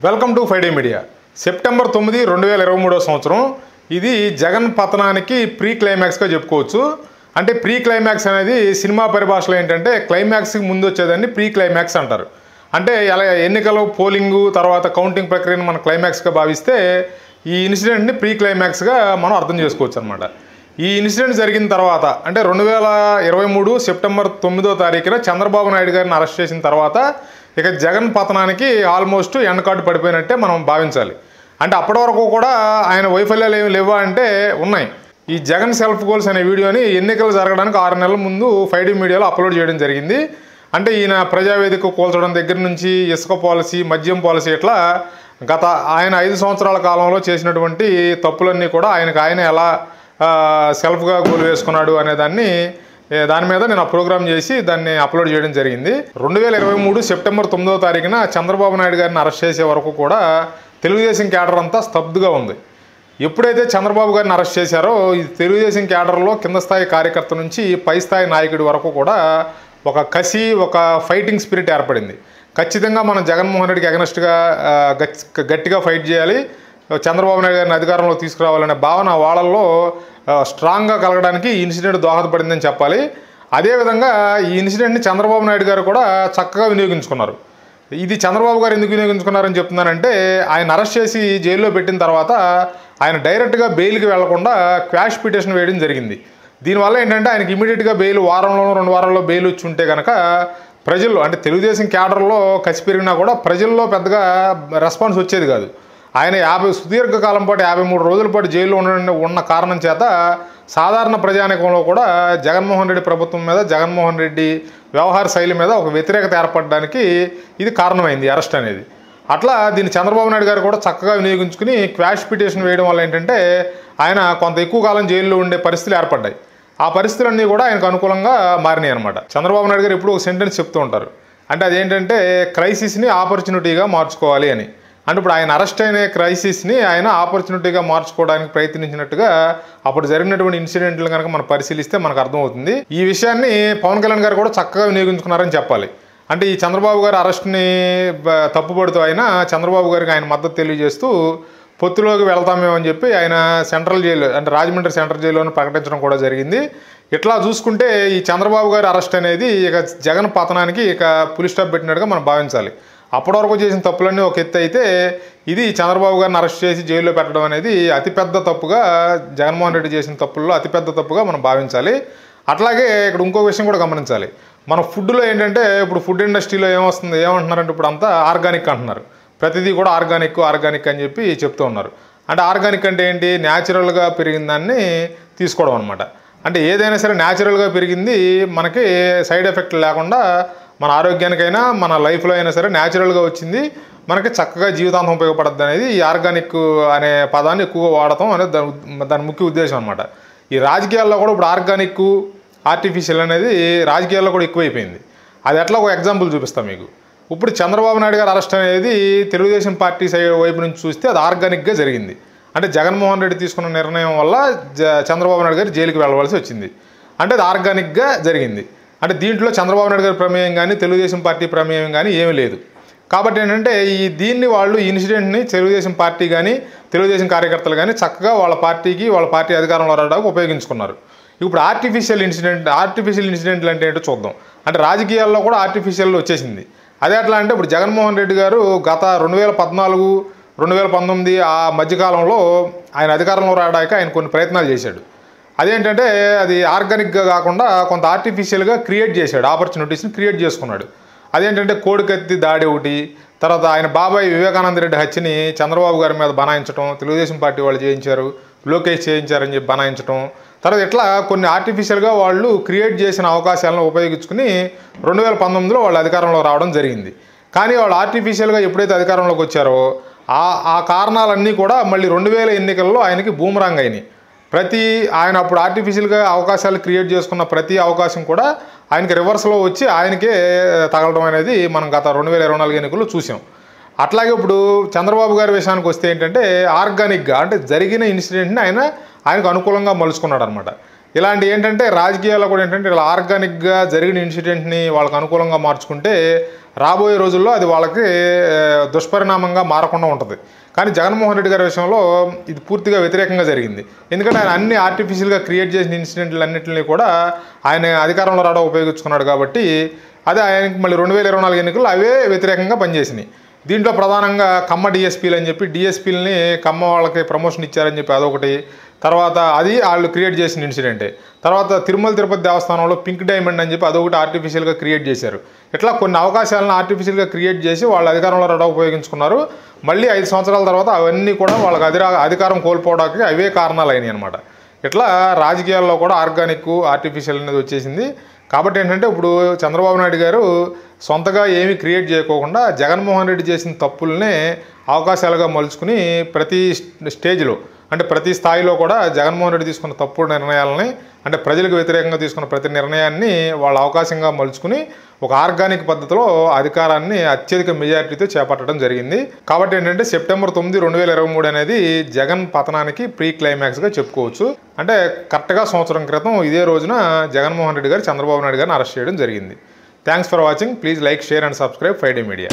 Welcome to ఫైడే media. September 9, 2023 సంవత్సరం ఇది జగన్ పతనానికి ప్రీ క్లైమాక్స్గా చెప్పుకోవచ్చు. అంటే ప్రీ క్లైమాక్స్ అనేది సినిమా పరిభాషలో ఏంటంటే క్లైమాక్స్కి ముందు వచ్చేదాన్ని ప్రీ క్లైమాక్స్ అంటారు. అంటే అలా ఎన్నికలు పోలింగు తర్వాత కౌంటింగ్ ప్రక్రియను మనం క్లైమాక్స్గా భావిస్తే ఈ ఇన్సిడెంట్ని ప్రీ క్లైమాక్స్గా మనం అర్థం చేసుకోవచ్చు అనమాట. ఈ ఇన్సిడెంట్ జరిగిన తర్వాత అంటే 2023 సెప్టెంబర్ 9వ తారీఖున చంద్రబాబు నాయుడు గారిని అరెస్ట్ చేసిన తర్వాత ఇక జగన్ పతనానికి ఆల్మోస్ట్ ఎండ్ కార్డు పడిపోయినట్టే మనం భావించాలి. అంటే అప్పటి వరకు కూడా ఆయన వైఫల్యాలు ఏమి లేవా అంటే ఉన్నాయి. ఈ జగన్ సెల్ఫ్ గోల్స్ అనే వీడియోని ఎన్నికలు జరగడానికి 6 నెలల ముందు ఫైడే మీడియాలో అప్లోడ్ చేయడం జరిగింది. అంటే ఈయన ప్రజావేదిక కూల్చడం దగ్గర నుంచి ఇసుక పాలసీ, మద్యం పాలసీ ఇట్లా గత ఆయన 5 సంవత్సరాల కాలంలో చేసినటువంటి తప్పులన్నీ కూడా ఆయన ఎలా సెల్ఫ్గా గోల్ వేసుకున్నాడు అనే దాని మీద నేను ఆ ప్రోగ్రామ్ చేసి దాన్ని అప్లోడ్ చేయడం జరిగింది. 2023 సెప్టెంబర్ 9వ తారీఖున చంద్రబాబు నాయుడు గారిని అరెస్ట్ చేసే వరకు కూడా తెలుగుదేశం క్యాడర్ అంతా స్తబ్దుగా ఉంది. ఎప్పుడైతే చంద్రబాబు గారిని అరెస్ట్ చేశారో ఈ తెలుగుదేశం క్యాడర్లో కింద స్థాయి కార్యకర్త నుంచి పై స్థాయి నాయకుడి వరకు కూడా ఒక కసి, ఒక ఫైటింగ్ స్పిరిట్ ఏర్పడింది. ఖచ్చితంగా మనం జగన్మోహన్ రెడ్డికి అగెనెస్ట్గా గట్టిగా ఫైట్ చేయాలి, చంద్రబాబు నాయుడు గారిని అధికారంలో తీసుకురావాలనే భావన వాళ్ళల్లో స్ట్రాంగ్గా కలగడానికి ఈ ఇన్సిడెంట్ దోహదపడిందని చెప్పాలి. అదేవిధంగా ఈ ఇన్సిడెంట్ని చంద్రబాబు నాయుడు గారు కూడా చక్కగా వినియోగించుకున్నారు. ఇది చంద్రబాబు గారు ఎందుకు వినియోగించుకున్నారని చెప్తున్నానంటే ఆయన అరెస్ట్ చేసి జైల్లో పెట్టిన తర్వాత ఆయన డైరెక్ట్గా బెయిల్కి వెళ్లకుండా క్వాష్ పిటిషన్ వేయడం జరిగింది. దీనివల్ల ఏంటంటే ఆయనకి ఇమీడియట్గా బెయిల్ వారంలోనూ 2 వారాల్లో బెయిల్ వచ్చి ఉంటే కనుక ప్రజల్లో అంటే తెలుగుదేశం క్యాడర్లో కసి పెరిగినా కూడా ప్రజల్లో పెద్దగా రెస్పాన్స్ వచ్చేది కాదు. ఆయన సుదీర్ఘకాలం పాటు 53 రోజుల పాటు జైల్లో ఉన్న కారణం చేత సాధారణ ప్రజానికంలో కూడా జగన్మోహన్ రెడ్డి ప్రభుత్వం మీద, జగన్మోహన్ రెడ్డి వ్యవహార శైలి మీద ఒక వ్యతిరేకత ఏర్పడడానికి ఇది కారణమైంది అరెస్ట్ అనేది. అట్లా దీన్ని చంద్రబాబు నాయుడు గారు కూడా చక్కగా వినియోగించుకుని క్వాష్ పిటిషన్ వేయడం వల్ల ఏంటంటే ఆయన కొంత ఎక్కువ కాలం జైల్లో ఉండే పరిస్థితులు ఏర్పడ్డాయి. ఆ పరిస్థితులన్నీ కూడా ఆయనకు అనుకూలంగా మారినాయి అనమాట. చంద్రబాబు నాయుడు గారు ఎప్పుడు ఒక సెంటెన్స్ చెప్తూ ఉంటారు. అంటే అదేంటంటే క్రైసిస్ని ఆపర్చునిటీగా మార్చుకోవాలి అని. అంటే ఇప్పుడు ఆయన అరెస్ట్ అయిన క్రైసిస్ని ఆయన ఆపర్చునిటీగా మార్చుకోవడానికి ప్రయత్నించినట్టుగా అప్పుడు జరిగినటువంటి ఇన్సిడెంట్లు కనుక మనం పరిశీలిస్తే మనకు అర్థమవుతుంది. ఈ విషయాన్ని పవన్ కళ్యాణ్ గారు కూడా చక్కగా వినియోగించుకున్నారని చెప్పాలి. అంటే ఈ చంద్రబాబు గారి అరెస్ట్ని తప్పుపడుతూ ఆయన చంద్రబాబు గారికి ఆయన మద్దతు తెలియజేస్తూ పొత్తులోకి వెళ్తామేమని చెప్పి ఆయన సెంట్రల్ జైలు అంటే రాజమండ్రి సెంట్రల్ జైల్లోనే ప్రకటించడం కూడా జరిగింది. ఇట్లా చూసుకుంటే ఈ చంద్రబాబు గారి అరెస్ట్ అనేది ఇక జగన్ పతనానికి ఇక పులి స్టాప్ పెట్టినట్టుగా మనం భావించాలి. అప్పటి వరకు చేసిన తప్పులన్నీ ఒక ఎత్తు అయితే ఇది చంద్రబాబు గారిని అరెస్ట్ చేసి జైల్లో పెట్టడం అనేది అతిపెద్ద తప్పుగా, జగన్మోహన్ రెడ్డి చేసిన తప్పుల్లో అతిపెద్ద తప్పుగా మనం భావించాలి. అట్లాగే ఇక్కడ ఇంకో విషయం కూడా గమనించాలి. మన ఫుడ్లో ఏంటంటే ఇప్పుడు ఫుడ్ ఇండస్ట్రీలో ఏమంటున్నారంటే ఇప్పుడు అంతా ఆర్గానిక్ అంటున్నారు. ప్రతిదీ కూడా ఆర్గానిక్ అని చెప్పి చెప్తూ ఉన్నారు. అంటే ఆర్గానిక్ అంటే ఏంటి? న్యాచురల్గా పెరిగిన దాన్ని తీసుకోవడం అనమాట. అంటే ఏదైనా సరే న్యాచురల్గా పెరిగింది మనకి సైడ్ ఎఫెక్ట్ లేకుండా మన ఆరోగ్యానికైనా మన లైఫ్లో అయినా సరే న్యాచురల్గా వచ్చింది మనకి చక్కగా జీవితాంతం ఉపయోగపడుతుంది అనేది ఈ ఆర్గానిక్ అనే పదాన్ని ఎక్కువగా వాడటం అనేది దాని ముఖ్య ఉద్దేశం అనమాట. ఈ రాజకీయాల్లో కూడా ఇప్పుడు ఆర్గానిక్, ఆర్టిఫిషియల్ అనేది రాజకీయాల్లో కూడా ఎక్కువైపోయింది. అది ఎట్లా ఒక ఎగ్జాంపుల్ చూపిస్తాం మీకు. ఇప్పుడు చంద్రబాబు నాయుడు గారు అరెస్ట్ అనేది తెలుగుదేశం పార్టీ వైపు నుంచి చూస్తే అది ఆర్గానిక్గా జరిగింది. అంటే జగన్మోహన్ రెడ్డి తీసుకున్న నిర్ణయం వల్ల చంద్రబాబు నాయుడు గారు జైలుకి వెళ్ళవలసి వచ్చింది. అంటే అది ఆర్గానిక్గా జరిగింది. అంటే దీంట్లో చంద్రబాబు నాయుడు గారి ప్రమేయం కానీ తెలుగుదేశం పార్టీ ప్రమేయం కానీ ఏమీ లేదు. కాబట్టి ఏంటంటే దీన్ని వాళ్ళు ఈ ఇన్సిడెంట్ని తెలుగుదేశం పార్టీ కానీ తెలుగుదేశం కార్యకర్తలు కానీ చక్కగా వాళ్ళ పార్టీ అధికారంలో రావడానికి ఉపయోగించుకున్నారు. ఇప్పుడు ఆర్టిఫిషియల్ ఇన్సిడెంట్లు అంటే ఏంటో చూద్దాం. అంటే రాజకీయాల్లో కూడా ఆర్టిఫిషియల్ వచ్చేసింది. అదే ఎట్లా అంటే ఇప్పుడు జగన్మోహన్ రెడ్డి గారు గత 2014, 2019 ఆ మధ్యకాలంలో ఆయన అధికారంలో రావడానికి ఆయన కొన్ని ప్రయత్నాలు చేశాడు. అదేంటంటే అది ఆర్గానిక్గా కాకుండా కొంత ఆర్టిఫిషియల్గా క్రియేట్ చేశాడు, ఆపర్చునిటీస్ని క్రియేట్ చేసుకున్నాడు. అదేంటంటే కోడికత్తి దాడి ఒకటి, తర్వాత ఆయన బాబాయ్ వివేకానంద రెడ్డి హత్యని చంద్రబాబు గారి మీద బనాయించడం, తెలుగుదేశం పార్టీ వాళ్ళు చేయించారు, లోకేష్ చేయించారని చెప్పి బనాయించడం, తర్వాత ఇట్లా కొన్ని ఆర్టిఫిషియల్గా వాళ్ళు క్రియేట్ చేసిన అవకాశాలను ఉపయోగించుకుని 2019లో వాళ్ళు అధికారంలో రావడం జరిగింది. కానీ వాళ్ళు ఆర్టిఫిషియల్గా ఎప్పుడైతే అధికారంలోకి వచ్చారో ఆ కారణాలన్నీ కూడా మళ్ళీ 2000 ఎన్నికల్లో ఆయనకి బూమరాంగ్ అయినాయి. ఆయన అప్పుడు ఆర్టిఫిషియల్గా అవకాశాలు క్రియేట్ చేసుకున్న ప్రతి అవకాశం కూడా ఆయనకి రివర్స్లో వచ్చి ఆయనకే తగలడం అనేది మనం గత 2024 ఎన్నికల్లో చూసాం. అట్లాగే ఇప్పుడు చంద్రబాబు గారి విషయానికి వస్తే ఏంటంటే ఆర్గానిక్గా అంటే జరిగిన ఇన్సిడెంట్ని ఆయనకు అనుకూలంగా మలుచుకున్నాడు అనమాట. ఇలాంటి ఏంటంటే రాజకీయాల్లో కూడా ఏంటంటే ఇలా ఆర్గానిక్గా జరిగిన ఇన్సిడెంట్ని వాళ్ళకు అనుకూలంగా మార్చుకుంటే రాబోయే రోజుల్లో అది వాళ్ళకి దుష్పరిణామంగా మారకుండా ఉంటుంది. కానీ జగన్మోహన్ రెడ్డి గారి విషయంలో ఇది పూర్తిగా వ్యతిరేకంగా జరిగింది. ఎందుకంటే ఆయన అన్ని ఆర్టిఫిషియల్గా క్రియేట్ చేసిన ఇన్సిడెంట్లన్నింటినీ కూడా ఆయన అధికారంలో రావడం ఉపయోగించుకున్నాడు. కాబట్టి అదే ఆయనకి మళ్ళీ 2024 ఎన్నికల్లో అవే వ్యతిరేకంగా పనిచేసినాయి. దీంట్లో ప్రధానంగా కమ్మ డిఎస్పీలు అని చెప్పి డిఎస్పీలని కమ్మ వాళ్ళకి ప్రమోషన్ ఇచ్చారని చెప్పి అదొకటి. తర్వాత అది వాళ్ళు క్రియేట్ చేసిన ఇన్సిడెంటే. తర్వాత తిరుమల తిరుపతి దేవస్థానంలో పింక్ డైమండ్ అని చెప్పి అదొకటి ఆర్టిఫిషియల్గా క్రియేట్ చేశారు. ఇట్లా కొన్ని అవకాశాలను ఆర్టిఫిషియల్గా క్రియేట్ చేసి వాళ్ళు అధికారంలో రావడం ఉపయోగించుకున్నారు. మళ్ళీ 5 సంవత్సరాల తర్వాత అవన్నీ కూడా వాళ్ళకి అధికారం కోల్పోవడానికి అవే కారణాలు అయినాయి అనమాట. ఇట్లా రాజకీయాల్లో కూడా ఆర్గానిక్ ఆర్టిఫిషియల్ అనేది వచ్చేసింది. కాబట్టి ఏంటంటే ఇప్పుడు చంద్రబాబు నాయుడు గారు సొంతగా ఏమీ క్రియేట్ చేయకోకుండా జగన్మోహన్ రెడ్డి చేసిన తప్పులనే అవకాశాలుగా మలుచుకుని ప్రతి స్టేజ్లో అంటే ప్రతి స్థాయిలో కూడా జగన్మోహన్ రెడ్డి తీసుకున్న తప్పుడు నిర్ణయాలని అంటే ప్రజలకు వ్యతిరేకంగా తీసుకున్న ప్రతి నిర్ణయాన్ని వాళ్ళ అవకాశంగా మలుచుకుని ఒక ఆర్గానిక్ పద్ధతిలో అధికారాన్ని అత్యధిక మెజారిటీతో చేపట్టడం జరిగింది. కాబట్టి ఏంటంటే సెప్టెంబర్ 9, 2023 అనేది జగన్ పతనానికి ప్రీ క్లైమాక్స్గా చెప్పుకోవచ్చు. అంటే కరెక్ట్గా సంవత్సరం క్రితం ఇదే రోజున జగన్మోహన్ రెడ్డి గారు చంద్రబాబు నాయుడు గారిని అరెస్ట్ చేయడం జరిగింది. Thanks for watching. Please like, share and subscribe 5D media.